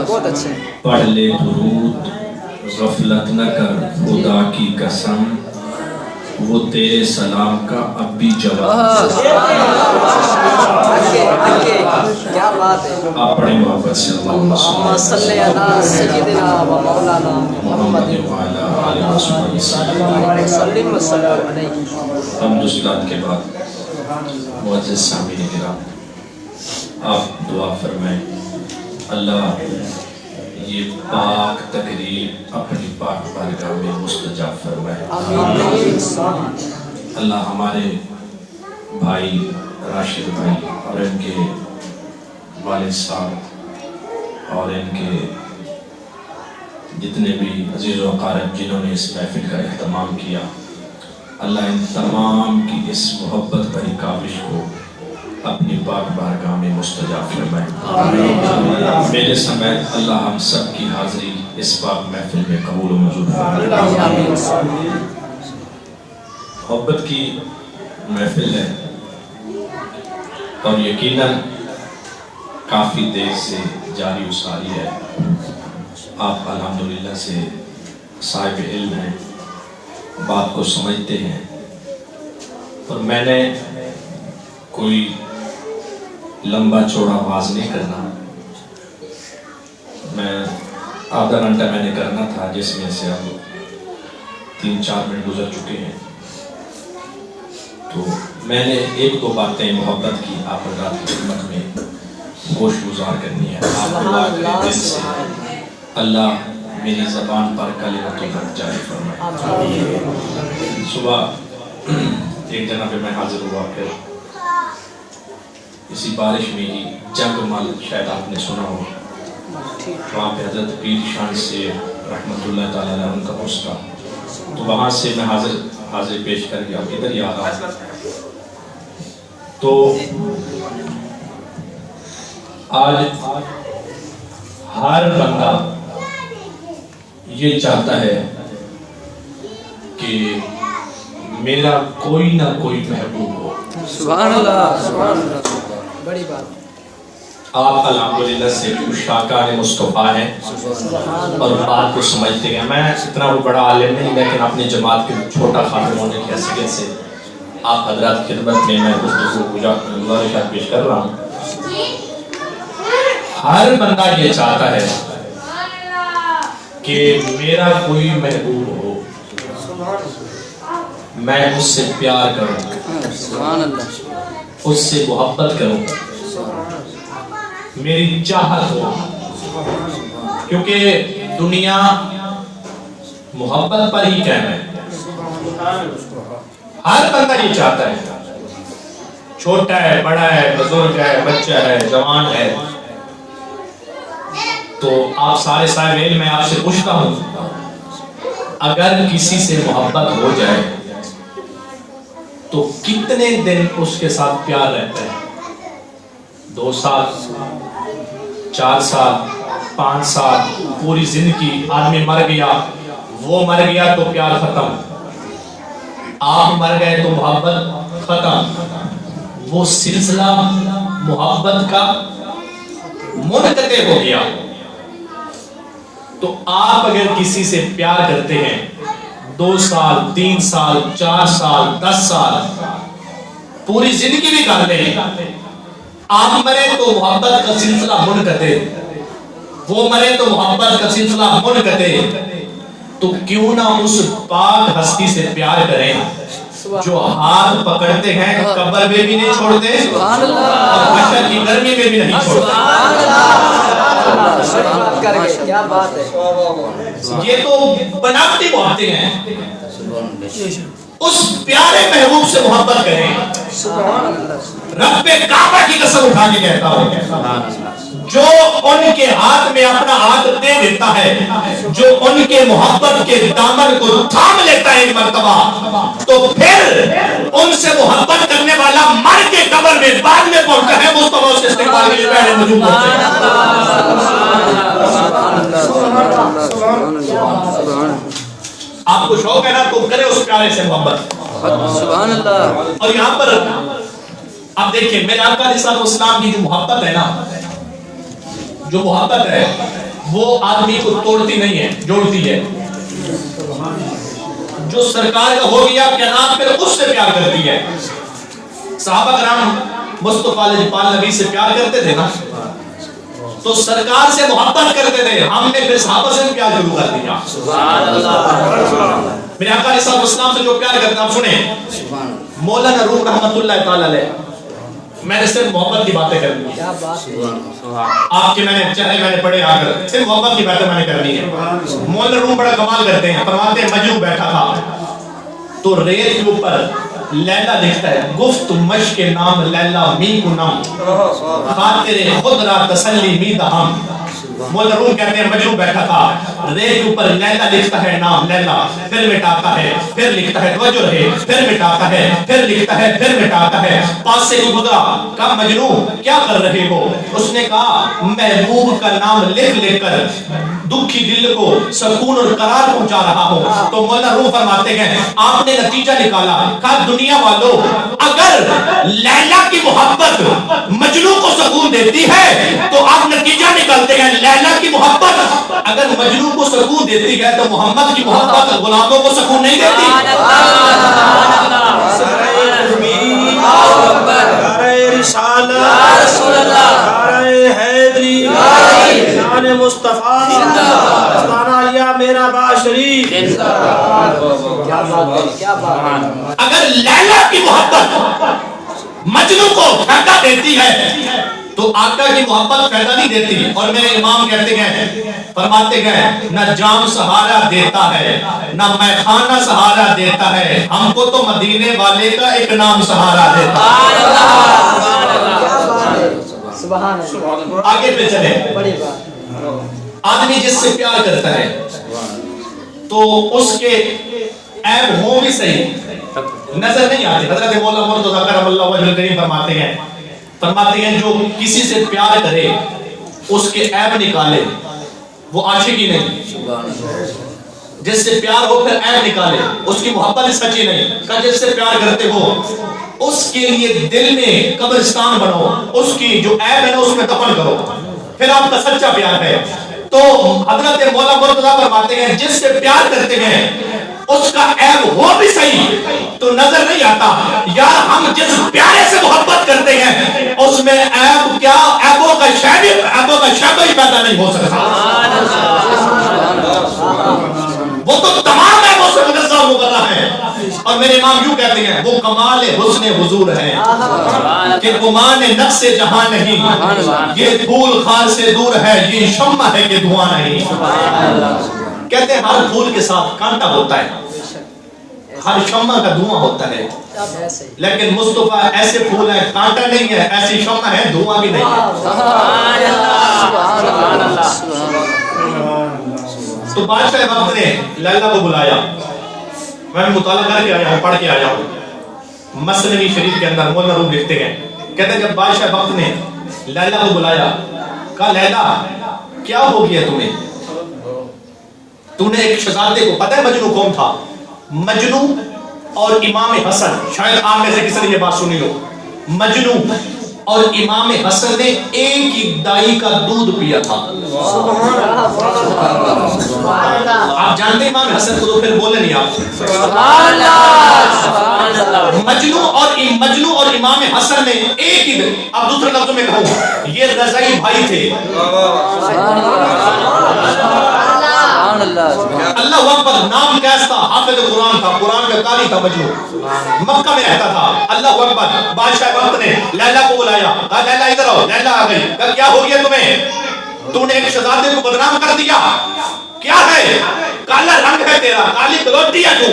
بہت اچھے پڑھ لے درود غفلت نہ کر خدا کی قسم وہ تیرے سلام کا اب بھی جواب کیا بات ہے اپنے محبت سے اللہم صلی علی سیدنا و مولانا محمد وعلی آلہ وسلم علیہ حمد و صلات کے بعد معزز سامعین کرام آپ دعا فرمائیں اللہ یہ پاک تقریر اپنی پاک بارگاہ میں مستجاب فرمائے اللہ ہمارے بھائی راشد بھائی اور ان کے والد صاحب اور ان کے جتنے بھی عزیز و اقارب جنہوں نے اس محفل کا اہتمام کیا اللہ ان تمام کی اس محبت بھری کاوش کو اپنی پاک بارگاہ میں مستجاب فرمائے میرے سمیت اللہ ہم سب کی حاضری اس پاک محفل میں قبول و منظور فرمائے محبت کی محفل ہے اور یقیناً کافی دیر سے جاری و ساری ہے آپ الحمدللہ سے صاحب علم ہیں بات کو سمجھتے ہیں اور میں نے کوئی لمبا چوڑا آواز نہیں کرنا میں آدھا گھنٹہ میں نے کرنا تھا جس میں سے اب 3-4 منٹ گزر چکے ہیں تو میں نے 1-2 باتیں محبت کی آپ حضرات کی خدمت میں گوش گزار کرنی ہے آپ دعا کریں دل سے اللہ میری زبان پر کلمت الحق جاری فرمائے صبح ایک جگہ پہ میں حاضر ہوا پھر اسی بارش میں ہی جنگ مال شاید آپ نے سنا ہو وہاں پہ حضرت پیر شان سے رحمت اللہ تعالیٰ علیہ ان کا پوسٹا تو وہاں سے میں حاضر پیش کر گیا ادھر ہی آ رہا تو آج ہر بندہ یہ چاہتا ہے کہ میرا کوئی نہ کوئی محبوب ہو سبحان اللہ سبحان اللہ بڑی بات آپ الحمدللہ سے مشتاقان مصطفیٰ ہیں اور بات کو سمجھتے ہیں میں اتنا وہ بڑا عالم نہیں لیکن اپنی جماعت کے چھوٹا خاتم ہونے کی حیثیت سے آپ حضرات کی خدمت میں گفتگو گزارشات پیش کر رہا ہوں ہر بندہ یہ چاہتا ہے کہ میرا کوئی محبوب ہو میں اس سے پیار کروں سبحان اللہ اس سے محبت کروں میری چاہت ہو کیونکہ دنیا محبت پر ہی قائم ہے ہر بندہ یہ چاہتا ہے چھوٹا ہے بڑا ہے بزرگ ہے بچہ ہے جوان ہے تو آپ سارے صاحب علم میں آپ سے پوچھتا ہوں اگر کسی سے محبت ہو جائے تو کتنے دن اس کے ساتھ پیار رہتا ہے 2 سال 4 سال 5 سال پوری زندگی آدمی مر گیا وہ مر گیا تو پیار ختم آپ مر گئے تو محبت ختم وہ سلسلہ محبت کا منقطع ہو گیا تو آپ اگر کسی سے پیار کرتے ہیں 2 سال 3 سال 4 سال 10 سال پوری زندگی بھی کر لیں آپ مرے تو محبت کا سلسلہ منقطع وہ مرے تو محبت کا سلسلہ منقطع تو کیوں نہ اس پاک ہستی سے پیار کریں جو ہاتھ پکڑتے ہیں قبر میں بھی نہیں چھوڑتے اور بشر کی گرمی میں بھی نہیں چھوڑتے کیا بات ہے یہ تو بناوٹی محبتیں ہیں اس پیارے محبوب سے محبت کریں رب کعبہ کی قسم اٹھا کے کہتا ہوں جو ان کے ہاتھ میں اپنا ہاتھ دے دیتا ہے جو ان کے محبت کے دامن کو تھام لیتا ہے ایک مرتبہ تو پھر ان سے محبت کرنے والا مر کے قبر میں بعد میں پہنچتا ہے مصطفیٰ سے استقبال کے لیے پہلے موجود ہوتے ہیں آپ کو شوق ہے نا تو کرے اس پیارے سے محبت سبحان اللہ اور یہاں پر اب دیکھیں میرے آقا علیہ السلام کی جو محبت ہے نا जो मोहब्बत है वो आदमी को तोड़ती नहीं है, जोड़ती है। जो सरकार का हो गया कैनात फिर उससे प्यार करती है। सहाबा कराम मुस्तफा पाल नबी से प्यार करते थे ना, तो सरकार से मोहब्बत करते थे, हमने फिर सहाबा से प्यार शुरू कर दिया। मेरे आका अलैहिस्सलाम से जो प्यार करते हैं आप सुने। मौलाना रूम रहमतुल्लाह ताला अलैह, मैंने सिर्फ मोहब्बत की बातें करनी है। आपके चेहरे मैंने पढ़े आकर, सिर्फ मोहब्बत की बातें मैंने करनी है। मौलाना रूम बड़ा कमाल करते हैं, फरमाते हैं मजनू बैठा था तो रेत के ऊपर लैला लिखता है, गुफ्त मश के नाम लैला मी कुनम खातिरे खुदरा तसल्ली मी दहम। मौलाना रूम कहते हैं मजनू बैठा था, रेत के ऊपर लैला लिखता है नाम लैला, फिर मिटाता है, फिर लिखता है तवज्जो रहे, फिर मिटाता है, फिर लिखता है, फिर मिटाता है। पास से कोई गुजरा, कहा मजनू क्या कर रहे हो? उसने कहा महबूब का नाम लिख लिख कर दुखी दिल को सुकून और करार पहुंचा रहा हूं। तो मौलाना रूम फरमाते हैं आपने नतीजा निकाला, कहा दुनिया वालों अगर लैला की मोहब्बत मजनू को सुकून देती है तो आप नतीजा निकालते हैं लैला की मोहब्बत अगर मजनू को सुकून देती है तो मोहम्मद की मोहब्बत गुलामों को सुकून नहीं देती। अगर लैला की मोहब्बत मजनू को फायदा देती है तो आका की मोहब्बत फायदा नहीं देती। और मेरे इमाम कहते हैं फरमाते हैं न जाम सहारा देता है न मैखाना सहारा देता है, हमको तो मदीने वाले का एक नाम सहारा देता है। आगे पे चले। आदमी जिससे प्यार करता है तो उसके ऐब हो भी सही नजर नहीं आते। हजरत मौला मुर्तज़ा करमल्लाहु वजहल करीम फरमाते हैं जो किसी से प्यार करे उसके ऐब निकाले वो आशिकी नहीं, जिससे प्यार हो फिर ऐब निकाले उसकी मोहब्बत सच्ची नहीं। का जिससे प्यार करते हो उसके लिए दिल में कब्रिस्तान बनाओ, उसकी जो ऐब है ना उसमें दफन करो, फिर आपका सच्चा प्यार है। तो हजरत मौला मुर्तज़ा फरमाते हैं जिससे प्यार करते हैं उसका ऐब हो भी सही तो नजर नहीं आता। यार हम जिस प्यारे से मोहब्बत करते हैं उसमें ऐब क्या, ऐबों का शैब ही पैदा नहीं हो सकता। वो तो तमाम ऐबों से मुनज़्ज़ह मुबर्रअ है। और मेरे इमाम यूं कहते हैं वो कमाल हुस्न हुजूर है कि गुमान नक्श जहां नहीं, ये फूल खार से दूर है, ये शम्मा है कि धुआं नहीं। कहते हैं हर फूल के साथ कांटा होता है, हर शम्मा का धुआं होता है, लेकिन मुस्तफा ऐसे फूल है कांटा नहीं है, ऐसी शम्मा है धुआं भी नहीं है। तो बादशाह वक्त ने लैला को बुलाया, मैं मुताला करके आया हूँ, पढ़ के आया हूँ। मसनवी शरीफ के अंदर मौलाना रूम लिखते हैं, कहते हैं जब बादशाह वक्त ने लैला को बुलाया, कहा लैला क्या हो गया तुम्हें? तूने एक शहजादे को, पता है मजनू कौन था? मजनू और इमाम हसन, शायद आप में से किसी ने ये बात सुनी हो। मजनू और इमाम हसन ने एक ही दाई का दूध पिया था। आप जानते इमाम हसन को, तो फिर बोले नहीं आप। मजनू और इमाम हसन ने एक ही, अब दूसरे लफ्जों में कहूं ये रज़ाई भाई थे। अल्लाह अकबर, नाम कैसा था? हाफिज़ कुरान था, कुरान का कारी था मजनू, मक्का में रहता था। अल्लाह अकबर। बादशाह वक्त ने लैला को बुलाया, कहा लैला इधर आओ। लैला आ गई। कहा क्या हो गया तुम्हें? तूने एक शहजादे को बदनाम कर दिया। क्या है? काला रंग है तेरा, काली लोटियां तू,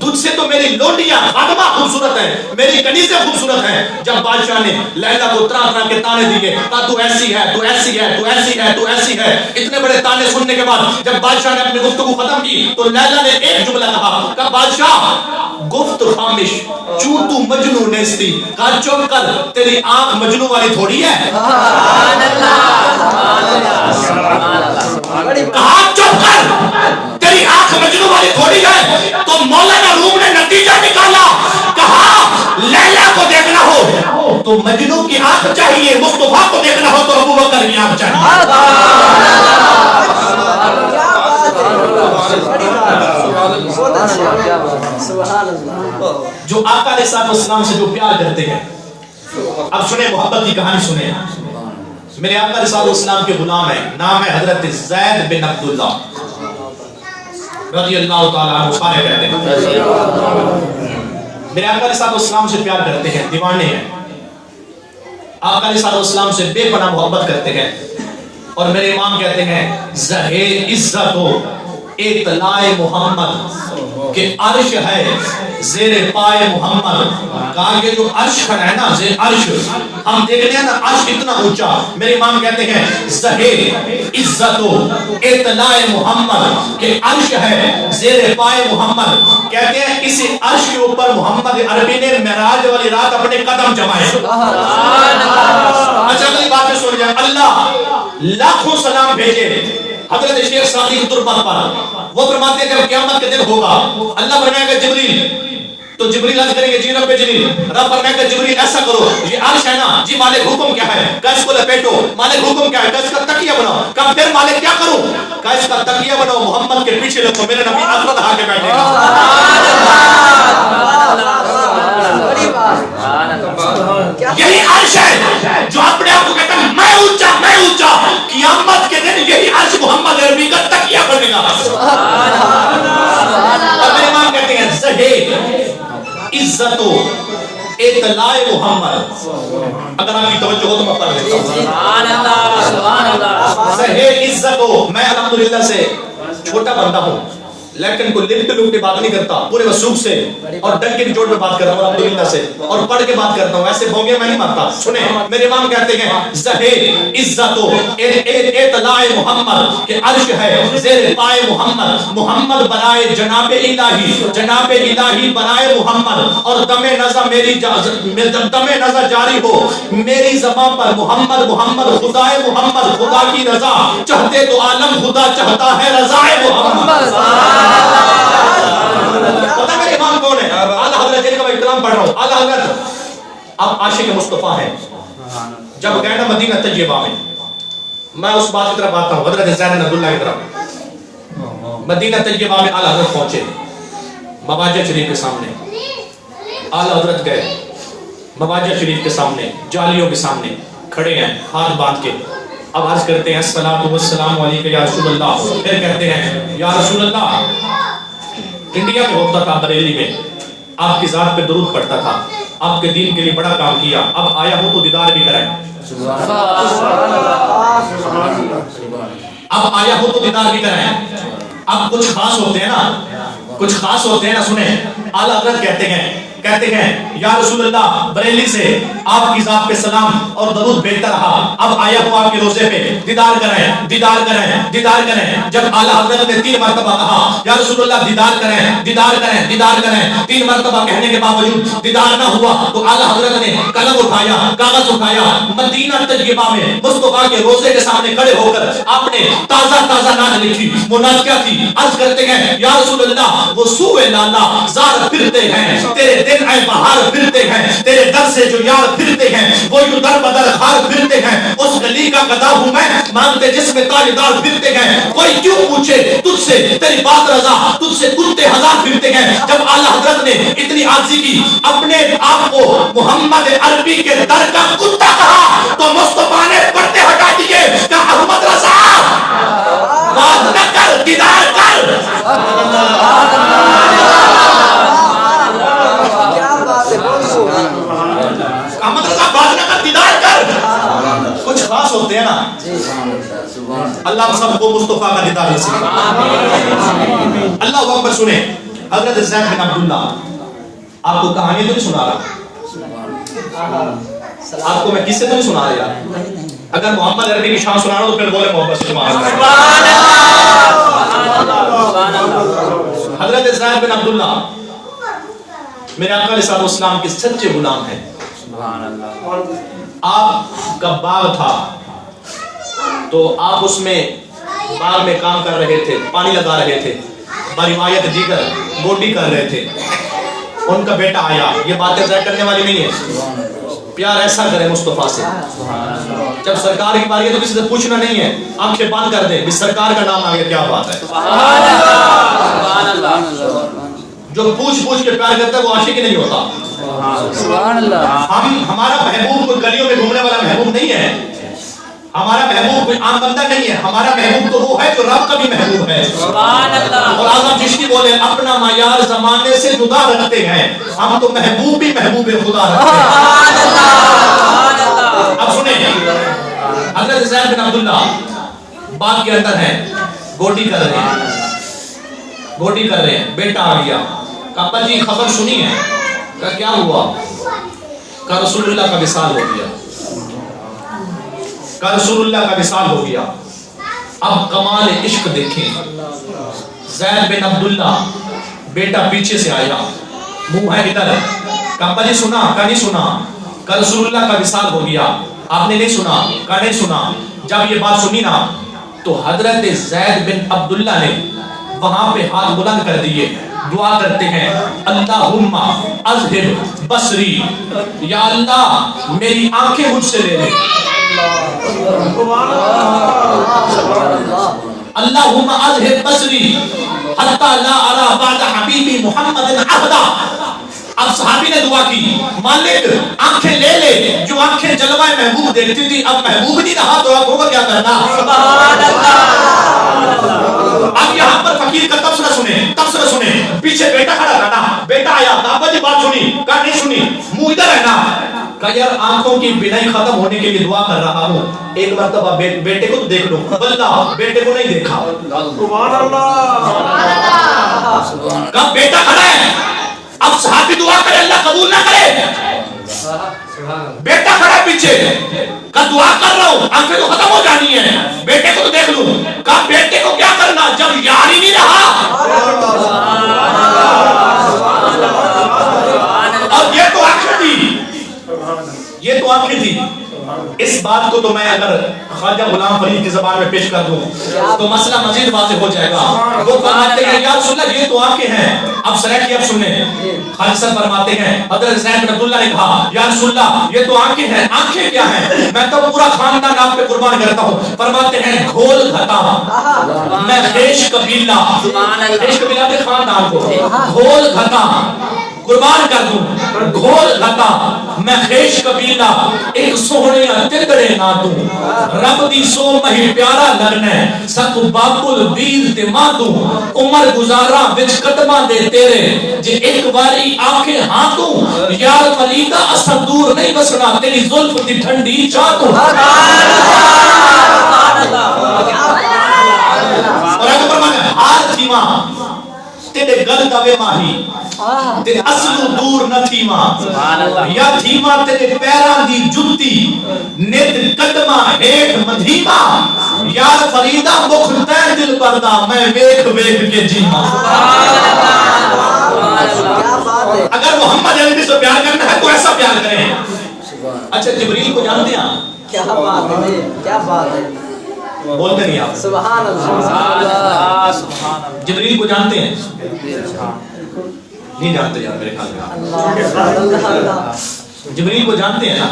तुझसे तो मेरी लोटियां खादमा खूबसूरत है, मेरी कनीज़ें खूबसूरत हैं। जब बादशाह ने लैला को तरह तरह के ताने दिए, कहा तू ऐसी है, तू ऐसी है, तू ऐसी है, तू ऐसी है। इतने बड़े ताने सुनने के बाद जब बादशाह ने अपनी गुफ्तगू खत्म की तो लैला ने एक जुमला कहा बादशाह गुफ्त खामिश चू तू मजनू नेस्ती। कहा चुप कर, तेरी आंख मजनू वाली थोड़ी है। कहा चुप कर, तेरी आंख मजनू वाली थोड़ी है। तो मौलाना रूम ने नतीजा निकाला, कहा लैला को देखना हो तो मजनू की आंख चाहिए, मुस्तफा को देखना हो तो अबू बकर की आंख चाहिए। अलैहिस्सलाम से जो प्यार करते हैं, अब सुने मोहब्बत की कहानी सुने। मेरे आका अलैहिस्सलाम के गुलाम है, नाम है हजरत ज़ैद बिन अब्दुल्लाह रज़ियल्लाहु ताला अन्हु, सारे कहते हैं। मेरे आका अलैहिस्सलाम से प्यार करते हैं, दीवाने हैं, आका अलैहिस्सलाम से बेपनाह मोहब्बत करते हैं। और मेरे इमाम कहते हैं ज़हे इज्जतो इत्लाए मोहम्मद के अर्श है ज़ेरे पाए मोहम्मद। कहा कि जो अर्श खड़ा है ना, ज़ेर अर्श, हम देख रहे हैं ना अर्श इतना ऊंचा। मेरे इमाम कहते हैं ज़हे इज्जतो इत्लाए मोहम्मद के अर्श है ज़ेरे पाए मोहम्मद। कहते हैं इसी अर्श के ऊपर मोहम्मद अरबी ने मेराज वाली रात अपने कदम जमाए। अच्छा अगली बात में सुन जाए, अल्लाह लाखों सलाम भेजे हजरत शेख सादी की तुरबत पर। वो फरमाते हैं जब क़यामत के दिन होगा, अल्लाह फरमाएगा जिब्रील, तो जिब्रील अर्ज करेंगे जी रब्बे जलील। रब फरमाएगा जिब्रील ऐसा करो, ये अर्श है ना जी, मालिक हुक्म क्या है? कहा इसको लपेटो। मालिक हुक्म क्या है? कहा इसका तकिया बनाओ। कहा फिर मालिक क्या करूं? कहा इसका तकिया बनाओ, मोहम्मद के पीछे रखो, मेरे नबी आखिरत आके बैठेगा। यही अर्श है जो अपने आप को कहता है मैं ऊंचा, मैं ऊंचा। क़यामत के दिन यही अर्श मोहम्मद अरबी का तकिया बनेगा। और मेरे इमाम कहते हैं ज़हे इज्जतो इत्लाए मोहम्मद। अगर आपकी तवज्जो हो तो मैं पढ़ लेता हूं। ज़हे इज्जतो, मैं अल्हम्दुलिल्लाह से छोटा बंदा हूं, लेकिन कोई लिफ्ट लुफ्ट बात नहीं करता, पूरे वसूख से और डंके की चोट पे बात करता हूं अल्हम्दुलिल्लाह से, और पढ़ के बात करता हूं, ऐसे भोंगे मैं नहीं मारता। सुने मेरे इमाम कहते हैं ज़हे इज्जतो इत्लाए मोहम्मद के अर्श है ज़ेरे पाए मोहम्मद। मोहम्मद बनाए जनाबे इलाही, जनाबे इलाही बनाए मोहम्मद। और दमे नज़र मेरी दमे नज़र जारी हो मेरी ज़बान पर मोहम्मद मोहम्मद खुदाए मोहम्मद, खुदा की रज़ा चाहते तो आलम खुदा चाहता है रज़ाए मोहम्मद। पता मेरे इमाम कौन है? आला हज़रत जिनका मैं इकराम पढ़ रहा हूँ। आला हज़रत अब आशिक मुस्तफ़ा है। जब गए ना मदीना तैयबा में, मैं उस बात की तरफ आता हूँ, हज़रत ज़ैद बिन अब्दुल्लाह की तरफ। मदीना तैयबा में आला हज़रत पहुंचे, मवाजा शरीफ के सामने आला हज़रत गए, मवाजा शरीफ के सामने जालियों के सामने खड़े हैं हाथ बांध के। अब अर्ज करते हैं अस्सलातु वस्सलामु अलैका या रसूलल्लाह। फिर कहते हैं या रसूलल्लाह, इंडिया में होता था बरेली में, आपकी जात पे दुरूद पढ़ता था, आपके दीन के लिए बड़ा काम किया, अब आया हूं तो दीदार भी कराएं। अब आया हूं तो दीदार भी कराएं। अब कुछ खास होते हैं ना, कुछ खास होते हैं ना। सुने आला हज़रत कहते हैं या रसूलल्लाह, बरेली से आपकी जात पे सलाम और दरूद भेजता रहा, अब आया हूं आपके रोजे पे, दीदार करें, दीदार करें, दीदार करें। जब आला हज़रत ने 3 मरतबा कहा या रसूलल्लाह दीदार करें, दीदार करें, दीदार करें, 3 मरतबा कहने के बावजूद दीदार ना हुआ, तो आला हज़रत ने कलम उठाया, कागज उठाया, मदीना तैयबा में मुस्तफा के रोजे के सामने खड़े होकर आपने ताजा ताजा नात लिखी। वो नात क्या थी? अर्ज करते हैं या रसूलल्लाह, वो सूए लाला जार फिरते हैं, तेरे दिन आए बहार फिरते हैं, तेरे दर से जो यार फिरते हैं, वो यूं दर बदर हार फिरते हैं। उस गली का गदा हूं मैं, मांगते जिसमें ताजदार फिरते हैं। कोई क्यों पूछे तुझसे तेरी बात रजा, तुझसे कुत्ते हजार फिरते हैं। जब आला हज़रत ने इतनी आजिज़ी की, अपने आप को मोहम्मद अरबी के दर का कुत्ता कहा, तो मुस्तफा ने पर्दे हटा दिए। कहा अहमद रजा बात न कर, दीदार कर। कुछ खास होते हैं ना, अल्लाह सबको मुस्तफा का दीदार नसीब करे। अल्लाह अकबर। सुने हजरत ज़ैद बिन अब्दुल्लाह, आपको कहानी तो नहीं सुना रहा, आपको मैं किस्से तो नहीं सुना रहा। अगर मोहम्मद अरबी की शान सुना रहा तो फिर बोले मोहब्बत से। हजरत ज़ैद बिन अब्दुल्लाह मेरे आका अलैहिस्सलाम के सच्चे गुलाम हैं। आपका बाग था तो आप उसमें बाग में काम कर रहे थे, पानी लगा रहे थे, बरिवायत दीगर गोडी कर रहे थे। उनका बेटा आया, ये बातें ज़ाहिर करने वाली नहीं है, प्यार ऐसा करे मुस्तफा से। जब सरकार की बारी है तो किसी से पूछना नहीं है, आंखें बंद कर दे, सरकार का नाम आ गया, क्या बात है। जो पूछ पूछ के प्यार करता है वो आशिक नहीं होता। सुभान अल्लाह। हमारा महबूब कोई गलियों में घूमने वाला महबूब नहीं है, हमारा महबूब कोई आम बंदा नहीं है, हमारा महबूब तो वो है जो रब का भी महबूब है। सुभान अल्लाह। और आज़म चिश्ती बोले अपना मायार जमाने से जुदा रखते हैं, हम तो महबूब भी महबूब खुदा रखते हैं। सुभान अल्लाह। अब सुने, हज़रत ज़ैद बिन अब्दुल्ला बाग के अंदर है, गोटी कर रहे हैं, गोटी कर रहे हैं, बेटा आ गया, अब्बा जी खबर सुनी है? का क्या हुआ? का रसूलुल्लाह का विसाल हो गया, का रसूलुल्लाह का विसाल हो गया। अब कमाल इश्क देखें, ज़ैद बिन अब्दुल्ला बेटा पीछे से आया, मुंह है इधर, का अब्बा जी सुना? का नहीं सुना? का रसूलुल्लाह का विसाल हो गया, आपने नहीं सुना? का नहीं सुना। जब ये बात सुनी ना तो हजरत ज़ैद बिन अब्दुल्ला ने वहां पे हाथ बुलंद कर दिए, दुआ करते हैं, अल्लाहुम्मा अज़हिब बसरी, या अल्लाह मेरी आंखें मुझसे ले ले, अल्लाहुम्मा अज़हिब बसरी हत्ता ला अरा बअद हबीबी मुहम्मदिन अहदा। अब सहाबी ने दुआ की, मालिक आंखें ले ले, जो आंखें जलवा महबूब देखती थी अब महबूब नहीं रहा तो आंखों का क्या करना। सुभान अल्लाह। अब यहाँ पर फकीर का तबसरा सुने, पीछे बेटा खड़ा था ना, बेटा आया, अब्बा जी बात सुनी? का नहीं सुनी? मुंह इधर है ना, का यार आंखों की बिनाई खत्म होने के लिए दुआ कर रहा हूँ, एक मर्तबा बेटे को तो देख लो। बल्ला बेटे को नहीं देखा। सुभान अल्लाह। का बेटा खड़ा है, अब सहाबी दुआ करे अल्लाह कबूल ना करे, बेटा खड़ा पीछे, का दुआ कर रहा हूँ, आंखें तो खत्म हो जानी है, बेटे को तो देख लूं। का बेटे को क्या करना जब यार ही नहीं रहा। और ये तो आंखें थी, ये तो आंखें थी। इस बात को तो मैं अगर ख्वाजा गुलाम फरीद की ज़बान में पेश कर दूं तो मसला मजीद वाज़ेह हो जाएगा। वो फरमाते हैं या रसूलल्लाह ये तो आंखें हैं। अब सराय की अब सुने, खालिद फरमाते हैं हज़रत ज़ैद बिन अब्दुल्ला ने कहा या रसूलल्लाह ये तो आंखें हैं, आंखें क्या हैं? मैं तो पूरा खानदान आप पे कुर्बान करता हूँ। फरमाते हैं घोल घटा, मैं खेश कबीला, खेश कबीला के खानदान को घोल घटा कुर्बान कर दूं, घोल घटा मैं खेश कबीला, एक सोहने तिंदड़े ना दूं, रब दी सो मही प्यारा लगने सक बाबुल वीर ते मां दूं, उमर गुजारा विच कदमां दे तेरे जे एक बारी आंखें हां दूं, यार फरीदा असा दूर नहीं बसना तेरी जुल्फ दी ठंडी चाह दूं। और अगर फरमाया हार थी मां तेरे गल दवे माही ते असलू दूर न थी मां, या थी मां तेरे पैरां दी जुत्ती नित कदमा हेठ मधीमा, यार फरीदा मुख तै दिल परदा मैं वेख वेख के जीवा। अगर मोहम्मद अरबी से प्यार करना है तो ऐसा प्यार करें। अच्छा जिब्रील को जानते हैं आप? क्या बात है, क्या बात है, बोलते नहीं आप? सुभान अल्लाह। जिब्रील को जानते हैं? नहीं जानते यार मेरे ख्याल में। जिब्रील को जानते हैं ना?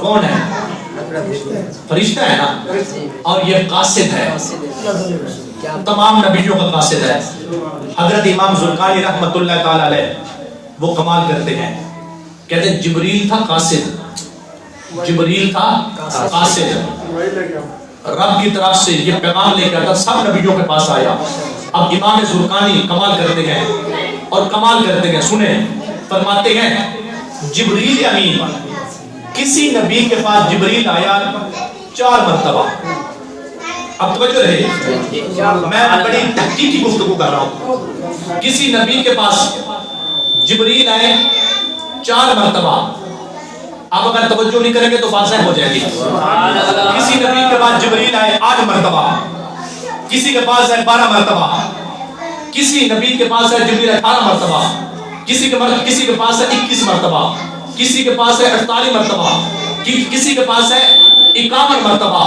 कौन है? फरिश्ता है ना, और ये कासिद है, तमाम नबियों का कासिद है। हजरत इमाम ज़ुल्कानी रहमतुल्लाह ताला अलैह वो कमाल करते हैं, कहते हैं जिब्रील था कासिद, जिब्रील था कासिद, रब की तरफ से ये पैगाम लेकर आता, सब नबियों के पास आया। अब इमाम ज़ुल्कानी कमाल करते हैं और कमाल करते हैं, सुने फरमाते हैं जिब्रील अमीन, किसी नबी के पास जिब्रील आया 4 मरतबा। अब तवज्जो रहे, मैं बड़ी तहकीकी गुफ्तगू कर रहा हूँ। किसी नबी के पास जिब्रील आए 4 मरतबा। आप अगर तवज्जो नहीं करेंगे तो बात हो जाएगी। किसी नबी के पास जिब्रील आए 8 मरतबा, किसी के पास है 12 मरतबा, किसी नबी के पास है जिब्रील 18 मरतबा, किसी के पास है 21 मरतबा, किसी के पास है 48 मरतबा, किसी के पास है 51 मरतबा,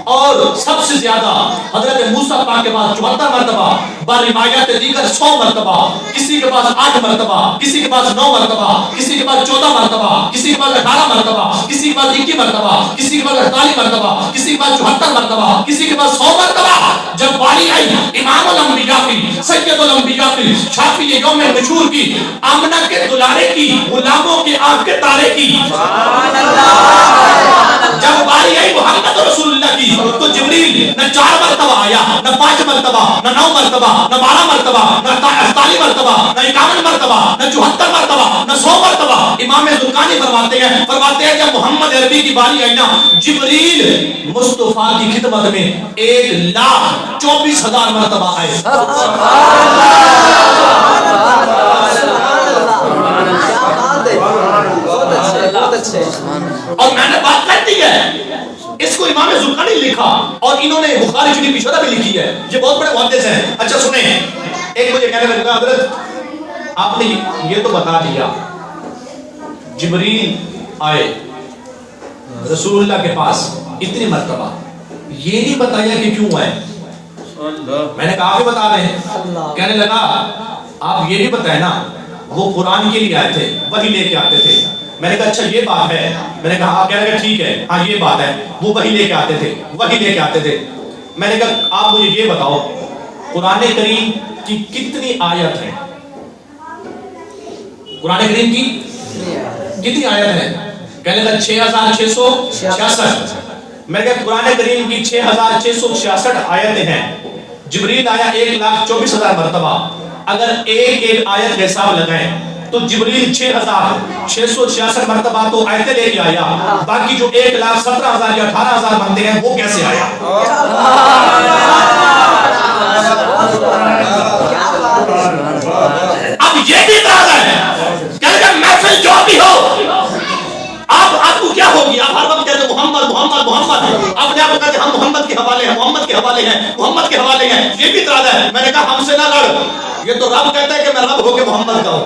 और सबसे ज्यादा हजरत मूसा पाक के पास 74 मरतबा, बारिवायत दीगर 100 मरतबा, किसी के पास 8 मरतबा, किसी के पास 9 मरतबा, किसी के पास 14 मरतबा, किसी के पास 18 मरतबा, किसी के पास 21 मरतबा, किसी के पास 48 मरतबा, किसी के पास 74 मरतबा, किसी के पास 100 मरतबा। جب باری آئی امام الانبیاء کی, سید الانبیاء کی, شافی یوم نشور کی, آمنہ کے دلارے کی, غلاموں کے آنکھ کے تارے کی, جب باری آئی محمد رسول اللہ کی, تو جبریل نہ 4 مرتبہ آیا, نہ 5 مرتبہ, نہ 9 مرتبہ, نہ 12 مرتبہ, نہ 48 مرتبہ, نہ 51 مرتبہ, نہ 74 مرتبہ, نہ 100 مرتبہ. امام زرقانی فرماتے ہیں جب محمد عربی کی باری آئی نا, جبریل مصطفیٰ کی خدمت میں 1,24,000 مرتبہ آئے. اور میں نے بات کر دی ہے, اس کو امام زرقانی لکھا اور انہوں نے بخاری شریف کی شرح بھی لکھی ہے. یہ بہت بڑے محدث ہیں. اچھا سنیں, ایک مجھے کہنے لگا حضرت آپ نے یہ تو بتا دیا جبریل آئے رسول اللہ کے پاس اتنی مرتبہ, یہ نہیں بتایا کہ کیوں آئے. میں نے کہا آپ بھی بتا رہے ہیں. کہنے لگا آپ یہ بھی بتائیں نا, وہ قرآن کے لیے آئے تھے, وہی لے کے آتے تھے. میں نے کہا اچھا یہ بات ہے. میں نے کہا آپ کہہ رہے ہیں ٹھیک ہے, ہاں یہ بات ہے, وہ وہی لے کے آتے تھے, وہی لے کے آتے تھے. میں نے کہا آپ مجھے یہ بتاؤ قرآن کریم کی کتنی آیت ہیں؟ قرآن کریم کی کتنی آیت ہیں؟ کہنے لگا 6666. میں نے کہا قرآن کریم کی 6666 آیتیں ہیں. جبریل آیا 1,24,000 مرتبہ. اگر ایک ایک آیت کا حساب لگائیں تو جبریل 6666 مرتبہ تو آیتیں لے کے آیا, باقی جو 1,17,000 یا 18,000 بنتے ہیں وہ کیسے آیا؟ اب یہ بھی اعتراض ہے کہ اگر محفل جو بھی ہو, آپ کو کیا ہوگی, آپ ہر وقت کہتے ہیں محمد محمد محمد, اپنے آپ کو کہتے ہیں ہم محمد کے حوالے ہیں, محمد کے حوالے ہیں, محمد کے حوالے ہیں. یہ بھی اعتراض ہے. میں نے کہا ہم سے نہ لڑ, یہ تو رب کہتا ہے کہ میں رب ہو کے محمد کا ہوں.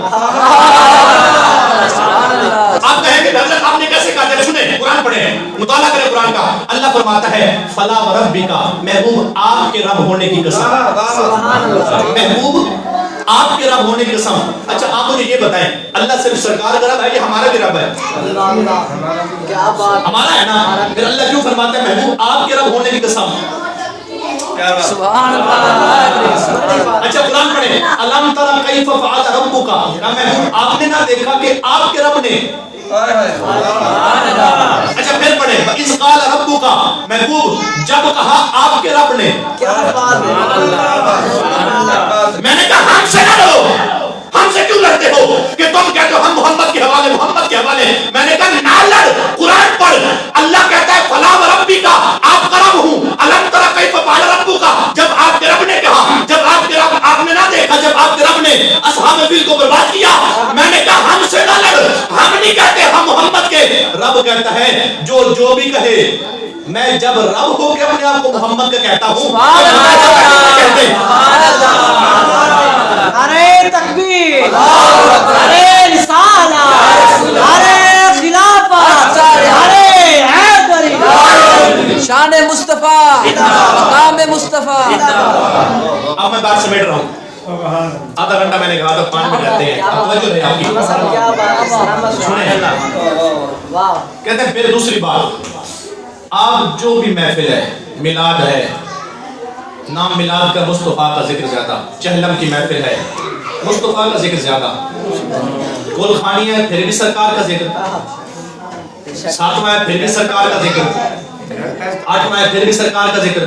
آپ کہیں گے حضرت آپ نے کیسے کہا؟ سنیں قرآن پڑھیں, مطالعہ کریں قرآن کا. اللہ فرماتا ہے فلا وربک, محبوب آپ کے رب ہونے کی قسم, محبوب آپ کے رب ہونے کی قسم. اچھا آپ مجھے یہ بتائیں, اللہ صرف سرکار کا رب ہے یا ہمارا بھی رب ہے؟ ہمارا ہے نا. پھر اللہ کیوں فرماتا ہے محبوب آپ کے رب ہونے کی قسم؟ سبحان اللہ. اچھا قرآن پڑھیں, الم تر کیف فعل ربک, محبوب آپ نے نہ دیکھا کہ آپ کے رب نے. اچھا پھر پڑھیں اذ قال ربک, محبوب جب کہا آپ کے رب نے. میں نے کہا ہم سے نہ لڑو, ہم سے کیوں لڑتے ہو کہ تم کہتے ہو ہم محمد کے حوالے, محمد کے حوالے. میں نے کہا نہ لڑ, قرآن پڑھ. اللہ کہتا ہے فلا وربک, آپ کا رب ہوں. الم تر کیف فعل ربک, جب آپ کے رب نے کہا, جب آپ کے رب, آپ نے نہ دیکھا جب آپ کے رب نے اصحاب فیل کو برباد کیا. میں نے کہا ہم سے نہ لڑ, ہم نہیں کہتے ہم محمد کے. رب کہتا ہے جو بھی کہے, میں جب رب ہو کے اپنے آپ کو محمد کا کہتا ہوں. ارے تکبیر, ارے رسالت, ارے خلافت, ارے حیدری, شان مصطفیٰ, مقام مصطفیٰ. اب میں بات سمیٹ رہا ہوں. آدھا گھنٹہ میں نے کہا تھا 5 منٹ رہتے ہیں. اب توجہ رہے آپ کی. سنیں کہتے ہیں پھر دوسری بات, آپ جو بھی محفل ہے, میلاد ہے, نام میلاد کا مصطفیٰ کا ذکر زیادہ, چہلم کی محفل ہے مصطفیٰ کا ذکر زیادہ, گل خانی ہے پھر بھی سرکار کا ذکر, 7واں ہے پھر بھی سرکار کا ذکر, 8واں ہے پھر بھی سرکار کا ذکر,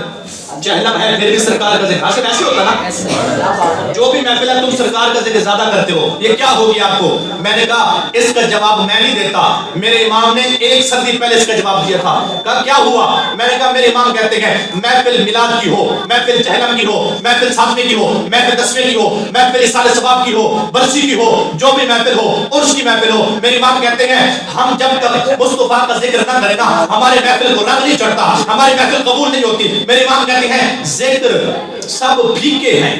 چہلم ہے پھر بھی سرکار کا ذکر. آخر ایسے ہوتا نا, جو بھی محفل ہے تم سرکار کا ذکر زیادہ کرتے ہو, یہ کیا ہوگی آپ کو؟ میں نے کہا اس کا جواب میں نہیں دیتا, میرے امام نے 1 صدی پہلے اس کا جواب دیا تھا. کہا کیا ہوا؟ میں نے کہا میرے امام کہتے ہیں محفل میلاد کی ہو, محفل چہلم کی ہو, محفل 7ویں کی ہو, محفل 10ویں کی ہو, محفل اصال ثواب کی ہو, برسی کی ہو, جو بھی محفل ہو, عرس کی محفل ہو, میرے امام کہتے ہیں ہم جب تک مصطفیٰ کا ذکر نہ کریں نا, ہمارے محفل کو رنگ نہیں چڑھتا, ہماری محفل قبول نہیں ہوتی. میرے امام کہتے ہیں ذکر سب پھیکے ہیں.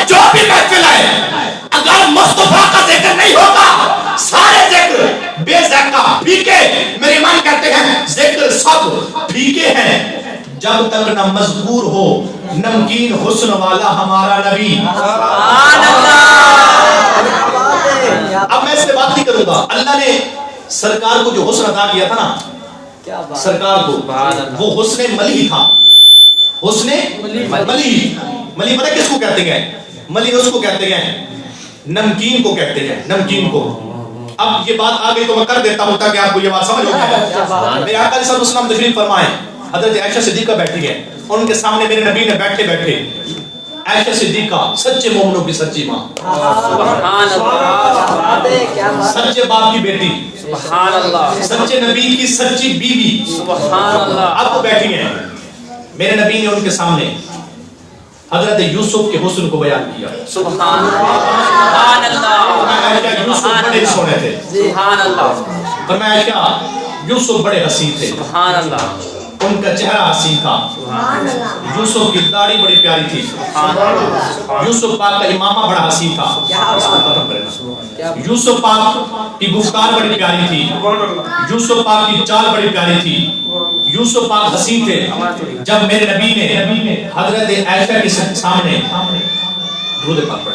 جو بھی محفل ہے اگر مصطفیٰ کا ذکر نہیں ہوگا سارے ذکر بے ذائقہ پھیکے. میرے امام کہتے ہیں ذکر سب پھیکے ہیں جب تک نہ مذکور ہو نمکین حسن والا ہمارا نبی. اب میں اس سے بات نہیں کروں گا. اللہ نے سرکار کو جو حسن عطا کیا تھا نا, सरकार को, वो हुस्न मली था। हुस्न मली, मली पता किसको कहते हैं? मली उसको कहते हैं, नमकीन को कहते हैं, नमकीन को। अब ये बात आ गई तो मैं कर देता हूं ताकि आपको ये बात समझ हो जाए। मेरे आका सल्लल्लाहु अलैहि वसल्लम तशरीफ फरमाए, हजरत आयशा सिद्दीका बैठी है, उनके सामने मेरे नबी ने बैठे बैठे आयशा सिद्दीका सच्चे मोमिनों की सच्ची माँ, सच्चे बाप की बेटी, सच्चे नबी की सच्ची बीवी, अब वो बैठी हैं। मेरे नबी ने उनके सामने हजरत यूसुफ के हुस्न को बयान किया। सुभान अल्लाह। यूसुफ बड़े सोने थे। सुभान अल्लाह। फरमाया क्या? यूसुफ बड़े हसीन थे। सुभान अल्लाह। उनका चेहरा हसीन था। यूसुफ की दाढ़ी बड़ी प्यारी थी। यूसुफ पाक का इमामा बड़ा हसीन था। यूसुफ पाक की गुफ्तार बड़ी प्यारी थी। यूसुफ पाक की चाल बड़ी प्यारी थी। यूसुफ पाक हसीन थे। जब मेरे नबी ने हजरत आयशा के सामने दुरूद पाक पढ़ा,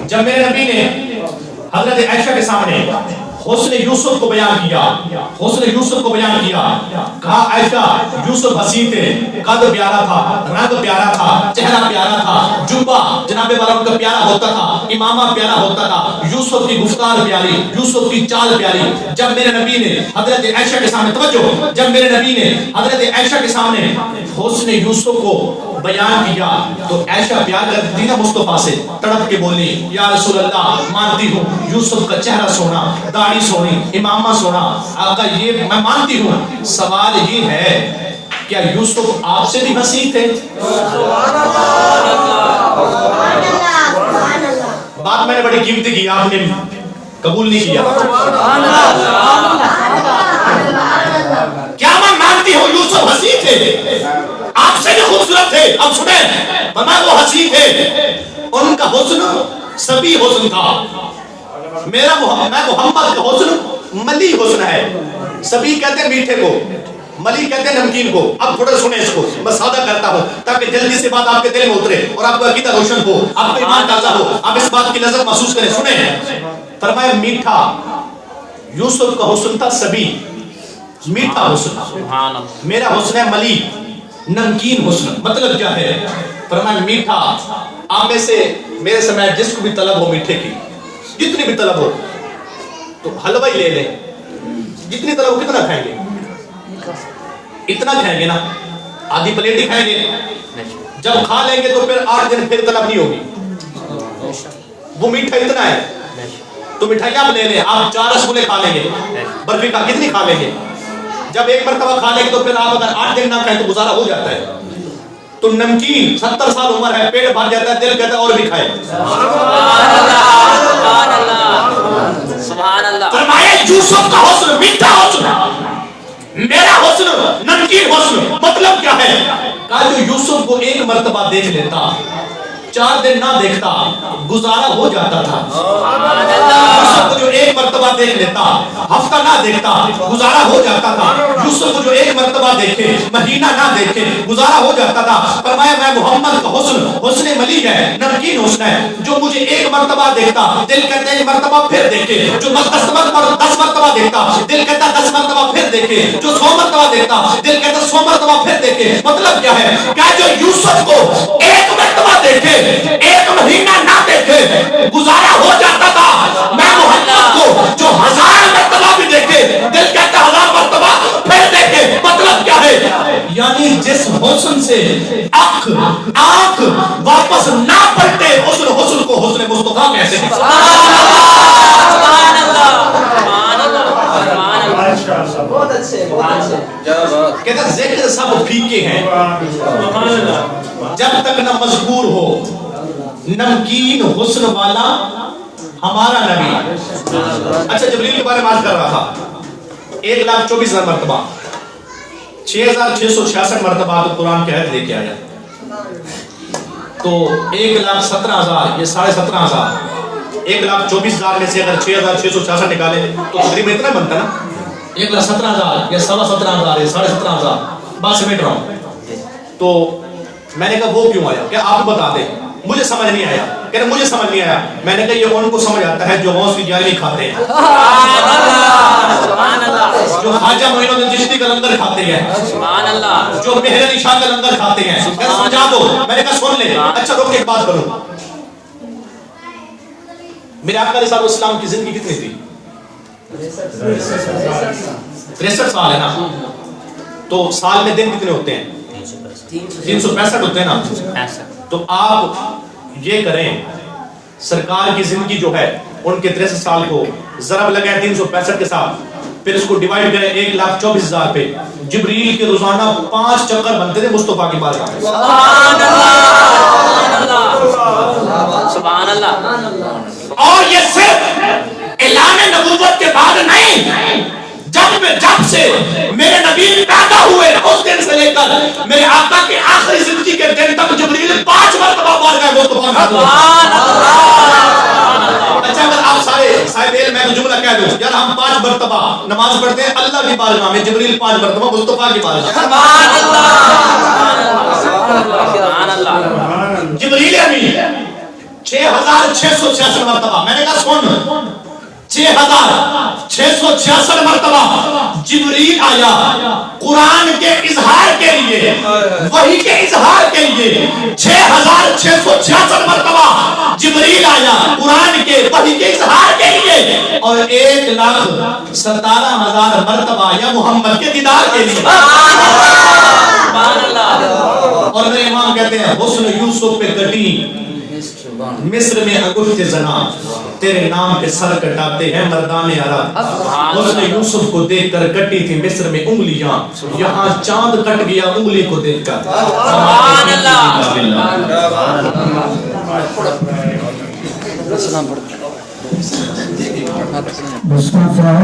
जब मेरे नबी ने हजरत आयशा के सामने हुस्न यूसुफ को बयान किया, हुस्न यूसुफ को बयान किया, कहा आयशा यूसुफ हसीन थे, कद प्यारा था, रंग प्यारा था, चेहरा प्यारा था, जुब्बा जनाबे वाला उनका प्यारा होता था, इमामा प्यारा होता था, यूसुफ की गुफ्तार प्यारी, यूसुफ की चाल प्यारी। जब मेरे नबी ने हजरत आयशा के सामने, तवज्जो, जब मेरे नबी ने हजरत आयशा के सामने हुस्न यूसुफ को बयान किया तो आयशा प्यार करती ना मुस्तफा से, तड़प के बोली, या रसूल अल्लाह, मानती हूँ यूसुफ का चेहरा सोना, दाढ़ी सोनी, इमामा सोना, आका ये मैं मानती हूँ। सवाल ये है, क्या यूसुफ आपसे भी हसीन थे? बात मैंने बड़ी कीमती की, आपने कबूल नहीं किया। क्या मैं मानती हूँ यूसुफ हसीन थे, आपसे भी खूबसूरत थे? अब सुने, फरमाया वो हसीन थे, उनका हुस्न सभी हुस्न था। मैं मोहम्मद का हुस्न मली हुस्न है। सभी कहते हैं मीठे को, मली कहते हैं नमकीन को। अब थोड़ा सुने इसको, मैं सादा करता हूँ ताकि जल्दी से बात आपके दिल में उतरे और आपका अकीदा रोशन हो, आपका ईमान ताजा हो, आप इस बात की लज़्ज़त महसूस करें। सुने, फरमाया मीठा यूसुफ का हुस्न था, सभी मीठा हुस्न। मेरा हुस्न है मली, नमकीन हुस्न। मतलब क्या है? फरमाया मीठा, आप में से मेरे समय जिसको भी तलब हो मीठे की, जितनी भी तलब हो, तो हलवा ही ले ले, जितनी तलब हो। कितना खाएंगे? इतना खाएंगे ना, आधी प्लेट ही खाएंगे। जब खा लेंगे तो फिर 8 दिन फिर तलब नहीं होगी। वो मीठा इतना है तो मिठाई आप ले लें, आप 4 रसगुल्ले खा लेंगे, बर्फी का कितनी खा लेंगे? जब एक मरतबा खा लेंगे तो फिर आप अगर 8 दिन ना खाएं तो गुजारा हो जाता है। तो नमकीन 70 साल उम्र है, पेट भर जाता है, दिल कहता है और भी खाए। फरमाया यूसुफ का हुस्न मीठा हुस्न, मेरा हुस्न नमकीन हुस्न। मतलब क्या है? कहा जो यूसुफ को एक मरतबा देख लेता, 4 दिन ना देखता, गुजारा हो जाता था। यूसुफ को जो एक मरतबा देख लेता, हफ्ता ना देखता, गुजारा हो जाता था। यूसुफ को जो एक मरतबा देखे, महीना ना देखे, गुजारा हो जाता था। फरमाया मैं मोहम्मद का हुस्न हुस्न मली है, नमकीन हुस्न है। जो मुझे एक मरतबा देखता, दिल कहता है एक मरतबा फिर देखे। जो 10 मरतबा देखता, दिल कहता 10 मरतबा फिर देखे। जो 100 मरतबा देखता, दिल कहता 100 मरतबा फिर देखे। मतलब क्या है? क्या जो यूसुफ को एक मरतबा देखे, एक महीना ना देखे, गुजारा हो जाता था, मैं मोहम्मद को जो 1000 मरतबा भी देखे, दिल कहता 1000 मरतबा फिर देखे। मतलब क्या है? यानी जिस हुस्न से आंख वापस ना पलटे, उस हुस्न को हुस्न मुस्तफा कहते हैं। बहुत अच्छे, बहुत अच्छे। कहते जिक्र सब फीके हैं जब तक न मजबूर हो, नमकीन हुस्न वाला हमारा नबी। अच्छा, जबरील के बारे में बात कर रहा था। 1,24,000 मरतबा, 6,666 मरतबा तो कुरान की आयत लेके आया, तो 1,17,000, ये 17,500, 1,24,000 में से अगर 6,666 निकाले तो तकरीबन इतना बनता ना, 1,17,000 या 17,500 या 17,500, बस मिट रहा हूँ। तो میں نے کہا وہ کیوں آیا؟ کہ آپ بتا دیں، مجھے سمجھ نہیں آیا. کہ مجھے سمجھ نہیں آیا. میں نے کہا یہ ان کو سمجھ آتا ہے جو غوث کی جالی کھاتے ہیں، جو خواجہ معین الدین چشتی کا لنگر کھاتے ہیں، جو مہر علی شاہ کا لنگر کھاتے ہیں. میں نے سمجھا دو. میں نے کہا سن لے. اچھا رک ایک بات کروں. میرے آقا علیہ الصلوۃ والسلام کی زندگی کتنی تھی؟ 63 سال ہے نا. تو سال میں دن کتنے ہوتے ہیں؟ 365 ہوتے ہیں نا. تو آپ یہ کریں، سرکار کی زندگی جو ہے ان کے 63 سال کو ضرب لگائے 365 کے ساتھ، پھر اس کو ڈیوائڈ کریں 1,24,000 پہ. جبریل کے روزانہ 5 چکر بنتے تھے مصطفیٰ کی بارگاہ میں. سبحان اللہ. اور یہ صرف اعلان نبوت کے بعد نہیں، جب سے میرے نبی پیدا ہوئے اس دن سے لے کر میرے آقا کے آخری زندگی کے دن تک جبریل 5 مرتبہ بارگاہ مصطفیٰ میں. اچھا اگر آپ سارے صاحب علم میں تو جملہ کہہ دوں یار ہم 5 مرتبہ نماز پڑھتے ہیں اللہ کی بارگاہ میں، جبریل 5 مرتبہ مصطفیٰ کی بارگاہ. جبریل امین 6,666 مرتبہ. میں نے کہا سن 6,666 مرتبہ جبریل آیا قرآن کے اظہار کے لیے، وحی کے اظہار کے لیے. 6,666 مرتبہ جبریل آیا قرآن کے وحی کے اظہار کے لیے، اور 1,17,000 مرتبہ یا محمد کے دیدار کے لیے. اور میرے امام کہتے ہیں حسن یوسف پہ کٹی مصر میں انگشت زنا، تیرے نام پہ سر کٹاتے ہیں مردان عرب. حسن یوسف کو دیکھ کر کٹی تھی مصر میں انگلیاں، یہاں چاند کٹ گیا انگلی کو دیکھ کر. سبحان اللہ. مصطفیٰ